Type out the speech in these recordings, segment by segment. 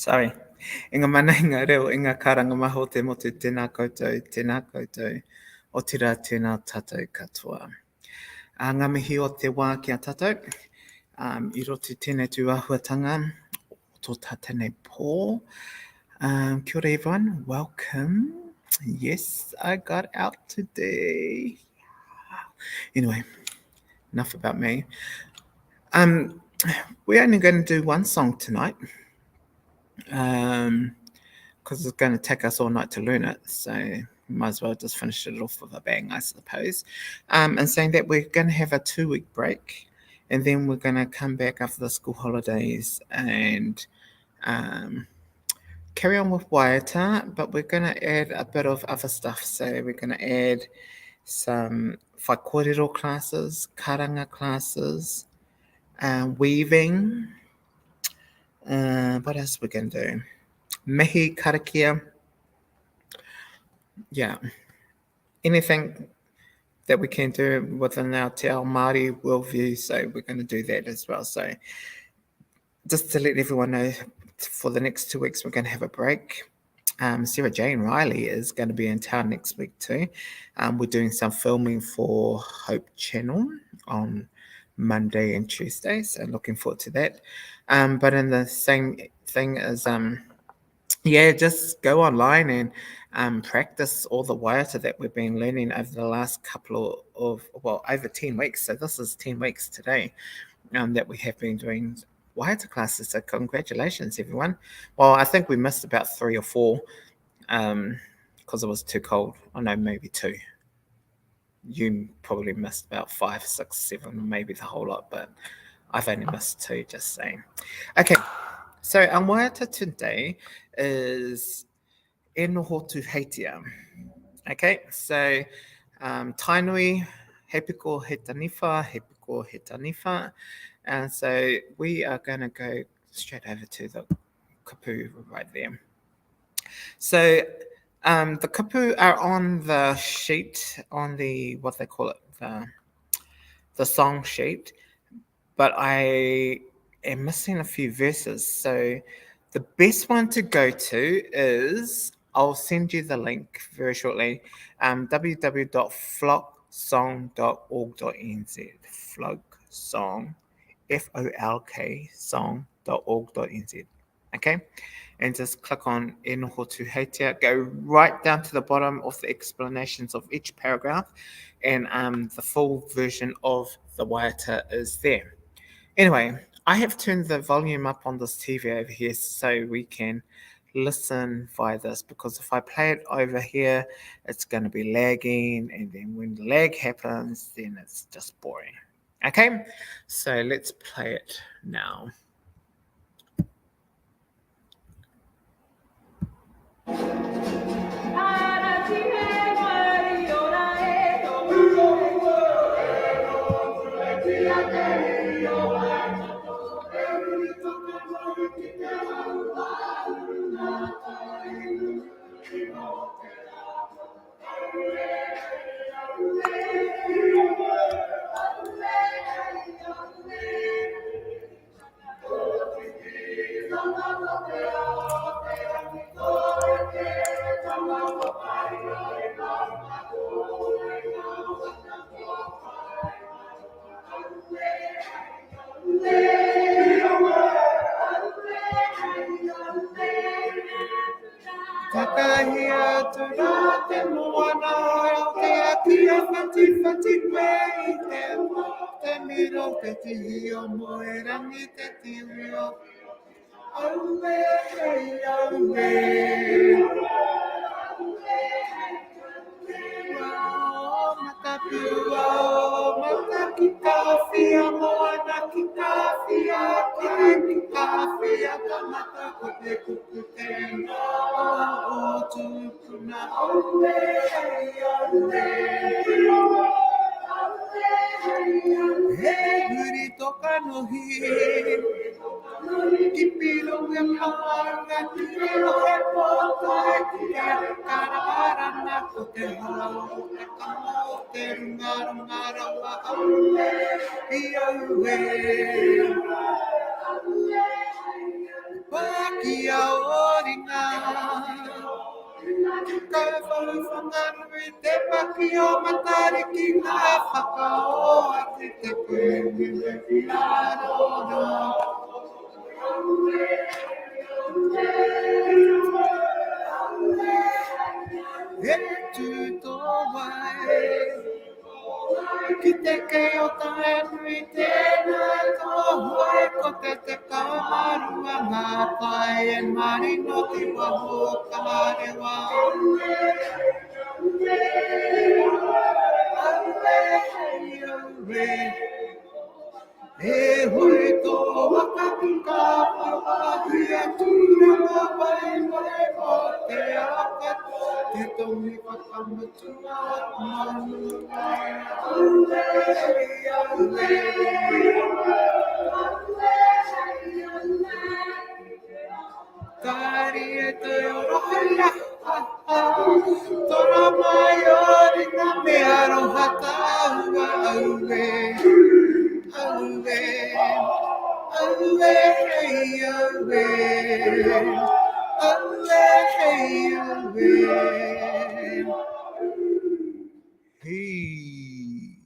Sorry. Inga mana inga reo, inga karanga maho te motu tēnā koutou, o tira tēnā tātou katoa. Ngā mihi o te wā ki a tātou, I roto tēnei tū āhuatanga, o tō tātane pō. Kia ora everyone, welcome. Yes, I got out today. Anyway, enough about me. We're only going to do one song tonight, because it's going to take us all night to learn it, so we might as well just finish it off with a bang, I suppose. And saying that we're going to have a 2-week break, and then we're going to come back after the school holidays and carry on with Waiata, but we're going to add a bit of other stuff. So we're going to add some Whai Korero classes, Karanga classes, weaving. What else we're going to do? Mihi, Karakia. Yeah. Anything that we can do within our Te Ao Māori worldview, so we're going to do that as well. So just to let everyone know, for the next 2 weeks, we're going to have a break. Sarah Jane Riley is going to be in town next week too. We're doing some filming for Hope Channel on Monday and Tuesday, so looking forward to that. But in the same thing as, just go online and practice all the waiata that we've been learning over the last couple of over 10 weeks. So this is 10 weeks today that we have been doing waiata classes. So congratulations, everyone. Well, I think we missed about 3 or 4 because it was too cold. I know, maybe 2. You probably missed about 5, 6, 7, maybe the whole lot, but I've only missed 2, just saying. Okay, so our waiata today is e noho tu heitia. Okay, so tainui, he piko he taniwha, he piko he taniwha. And so we are going to go straight over to the kapu right there. So the kapu are on the sheet, on the, what they call it, the song sheet, but I am missing a few verses. So the best one to go to is, I'll send you the link very shortly, www.folksong.org.nz, folksong, FOLK song.org.nz. Okay, and just click on e noho tu heitia, go right down to the bottom of the explanations of each paragraph, and the full version of the waiata is there. Anyway, I have turned the volume up on this TV over here so we can listen via this, because if I play it over here, it's going to be lagging, and then when the lag happens, then it's just boring. Okay, so let's play it now. Kakahia tu rā te moana, te atia whati mei te miro, te tihi o moe rangi te tiwio. Aue, hei, aue. Matapua o mata ki kawhia, moana ki kawhia, ki kawhia, ka mata ko te kuku tēnā o tūpuna. Aue, hei, aue. He huri toka nohi, ki piro me kaanga, ki reo he pōtai, ki kare karawarana ko te hau, te kamo, te runga wa aue, i aue. Paki au Ka whawhanganui te paki o matari ki ngā whakaoa ki te kuengi me ki ārono. E tu tō wai, ki te kei o tae nui tēnā tō hoi ko te kamarua ngā tai e marino ti waho kārewa. E hoi tō waka ki ka papahi a tūranga pai mai o te aka te tongi whakamutua manu kai Kari e te orohia tora mai o rina me aroha taua auwe auwe auwe hei auwe auwe hei auwe Hey.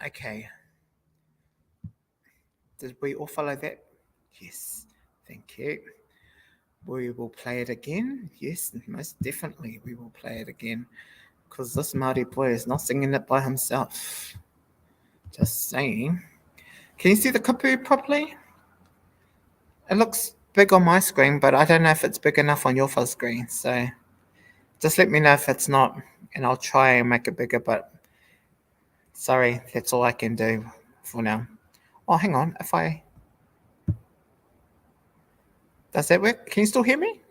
Okay. Did we all follow that? Yes. Thank you. We will play it again. Yes, most definitely we will play it again. Because this Māori boy is not singing it by himself. Just saying. Can you see the kapu properly? It looks big on my screen, but I don't know if it's big enough on your fuzz screen. So just let me know if it's not, and I'll try and make it bigger, but sorry, that's all I can do for now. Oh, hang on. Does that work? Can you still hear me?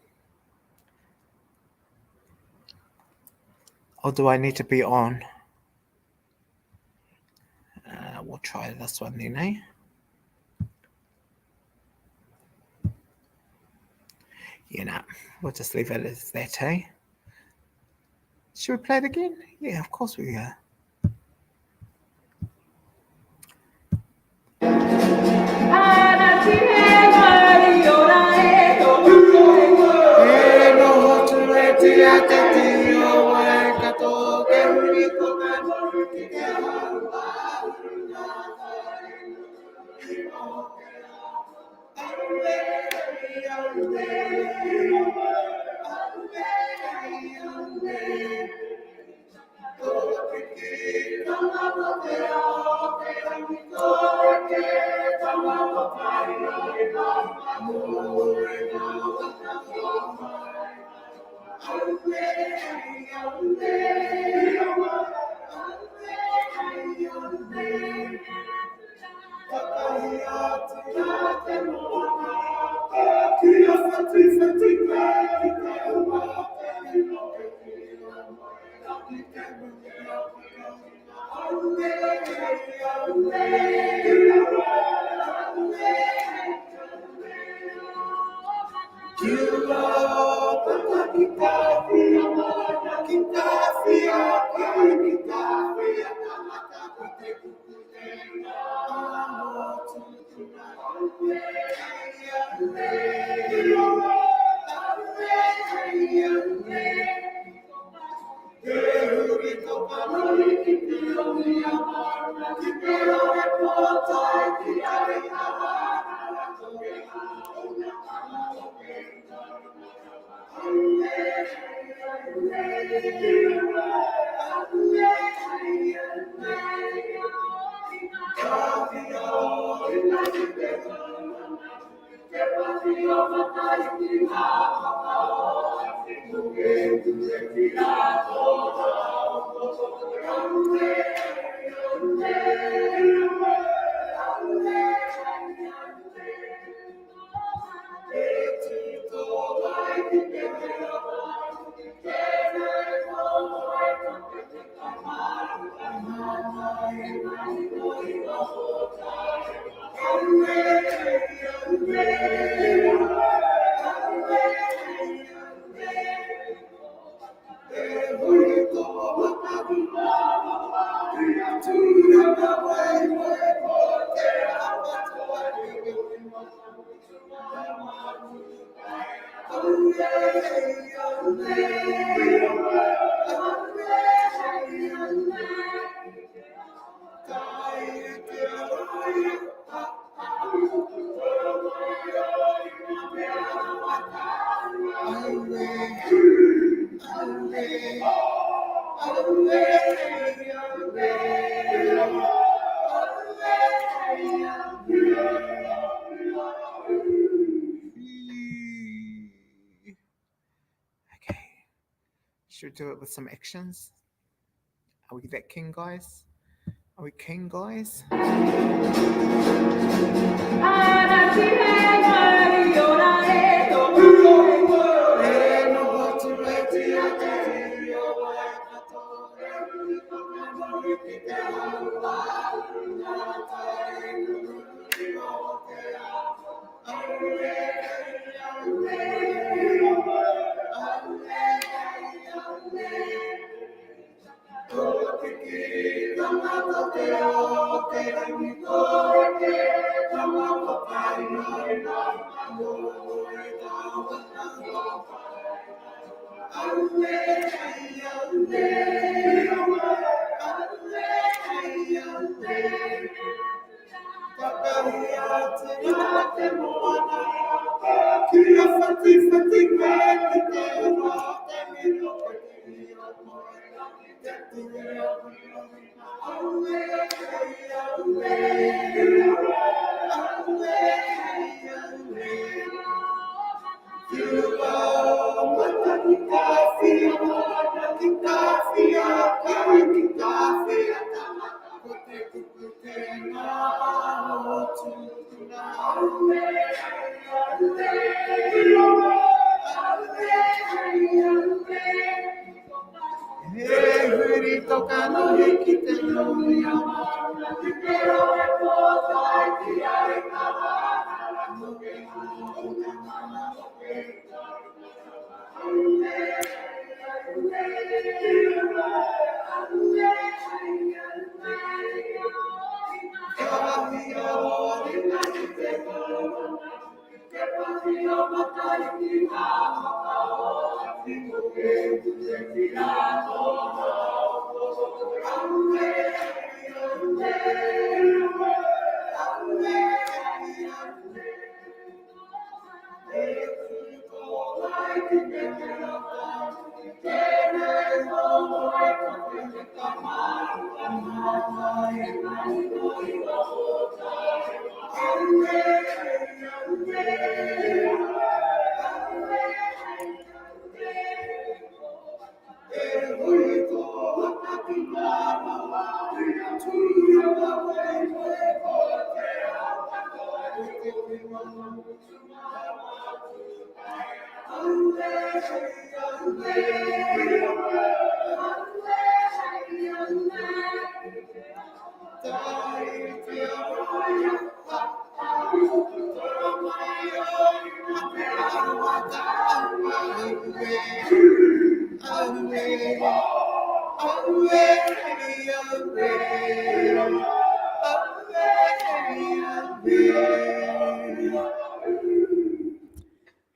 Or do I need to be on? We'll try this one then, eh? You know, we'll just leave it as that, eh? Should we play it again? Yeah, of course we are. Okay. Should we do it with some actions? Are we that keen, guys? Are we keen, guys?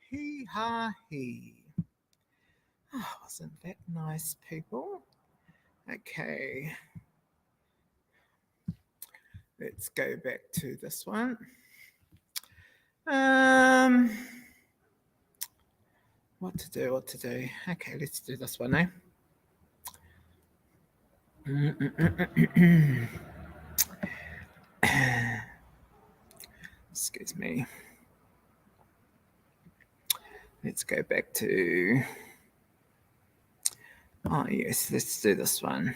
Hee ha hee. Oh, wasn't that nice, people? Okay. Let's go back to this one. What to do? Okay, let's do this one, eh? Excuse me. Let's go back to... Oh, yes, let's do this one.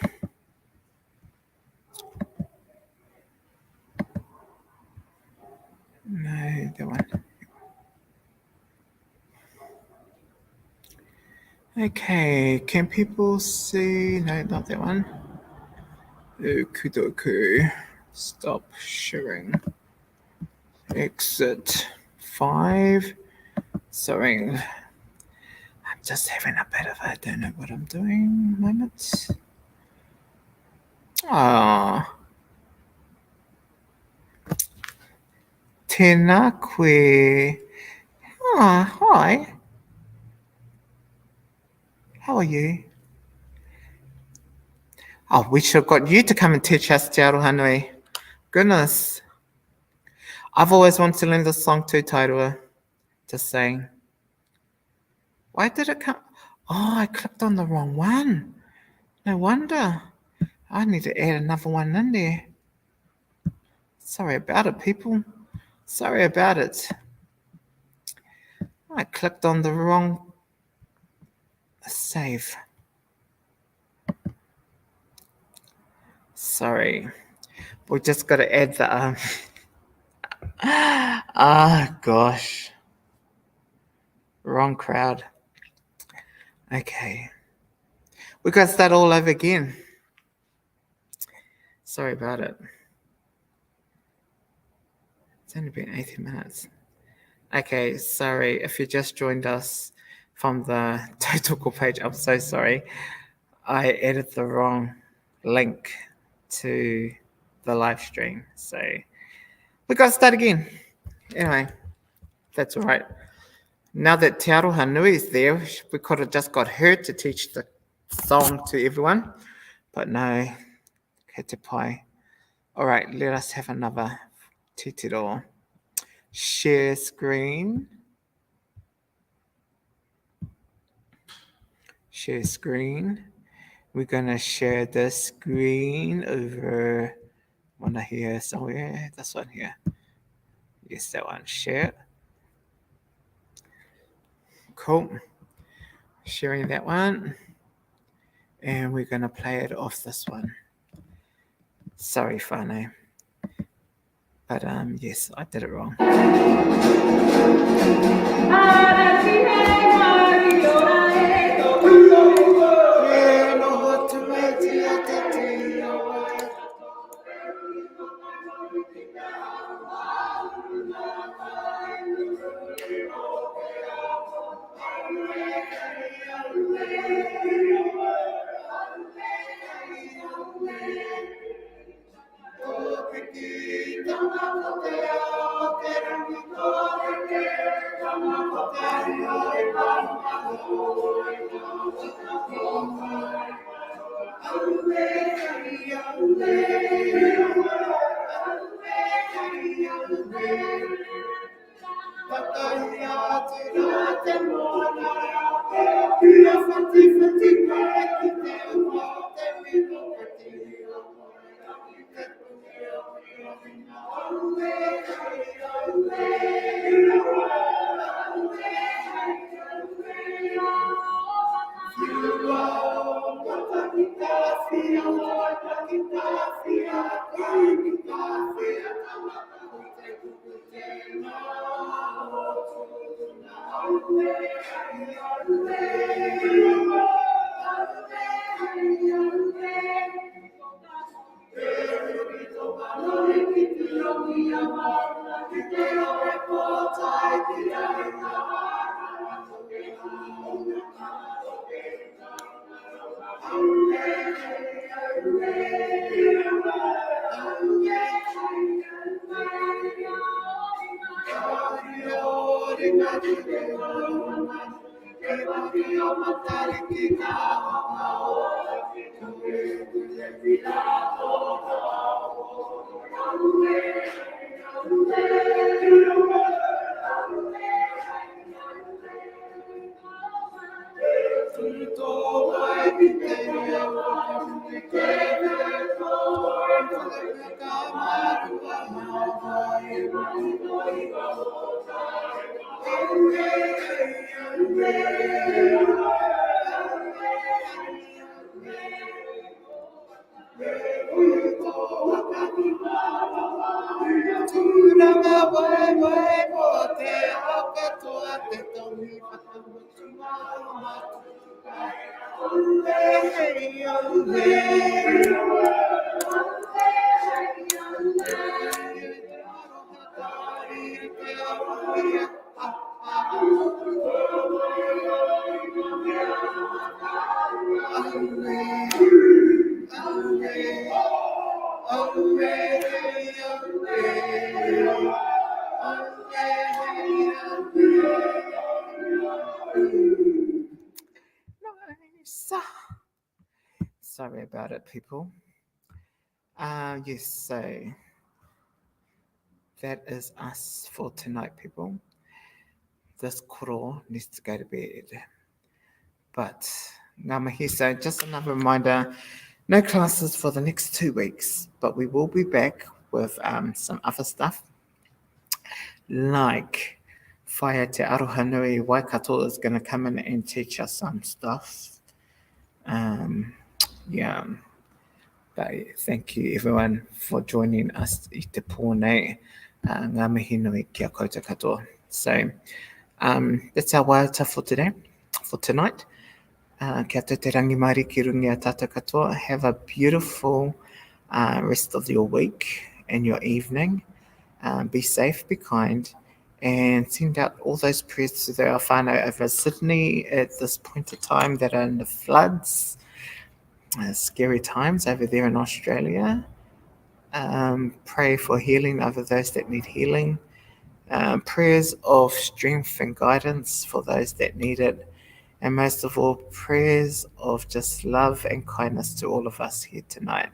No, that one. Okay, can people see? No, not that one. Okudoku. Stop sharing. Exit 5. Sorry. I'm just having a bit of I don't know what I'm doing moment. Ah. Tēnā koe. Ah, hi. How are you? Oh, we should have got you to come and teach us Te Aroha Nui. Goodness. I've always wanted to learn this song too, Tairua. Just saying. Why did it come? Oh, I clicked on the wrong one. No wonder. I need to add another one in there. Sorry about it, people. Sorry about it. I clicked on the wrong save. Sorry. We just got to add the... gosh. Wrong crowd. Okay. We got to start all over again. Sorry about it. It's only been 18 minutes. Okay, sorry. If you just joined us from the Tautoko page, I'm so sorry. I added the wrong link to the live stream. So we got to start again. Anyway, that's all right. Now that Te Aroha Nui is there, we could have just got her to teach the song to everyone. But no, ke te pai. All right, let us have another titiro. Share screen. Share screen. We're going to share the screen over one here somewhere. This one here. Yes, that one. Share. Cool. Sharing that one. And we're going to play it off this one. Sorry, whānau. But yes, I did it wrong. So, sorry about it, people. Yes, so that is us for tonight, people. This koro needs to go to bed. But ngā mihi, so just another reminder, no classes for the next 2 weeks, but we will be back with some other stuff, like Whai Te Aroha Nui Waikato is going to come in and teach us some stuff. Yeah, but thank you everyone for joining us i te pōnei, ngā mihi nui kia koutou katoa. So that's our waiata for today, for tonight. Kia tau te rangi maari ki rungi a tātou katoa. Have a beautiful rest of your week and your evening. Be safe, be kind, and send out all those prayers to the whānau over Sydney at this point of time that are in the floods. Scary times over there in Australia. Pray for healing over those that need healing. Prayers of strength and guidance for those that need it. And most of all, prayers of just love and kindness to all of us here tonight.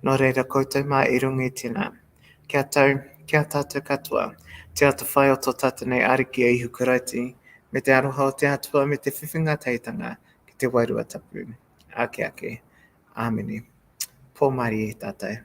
Nō reira koutou mā I rungi tēnā. Kia tau, kia tātou katoa. Te ata whai o tō tata nei ariki e ihu karaiti. Me te aroha o te atua me te whiwhinga teitanga ki te wairua tapu. Ake ake. Āmeni. Pō mari e tātou.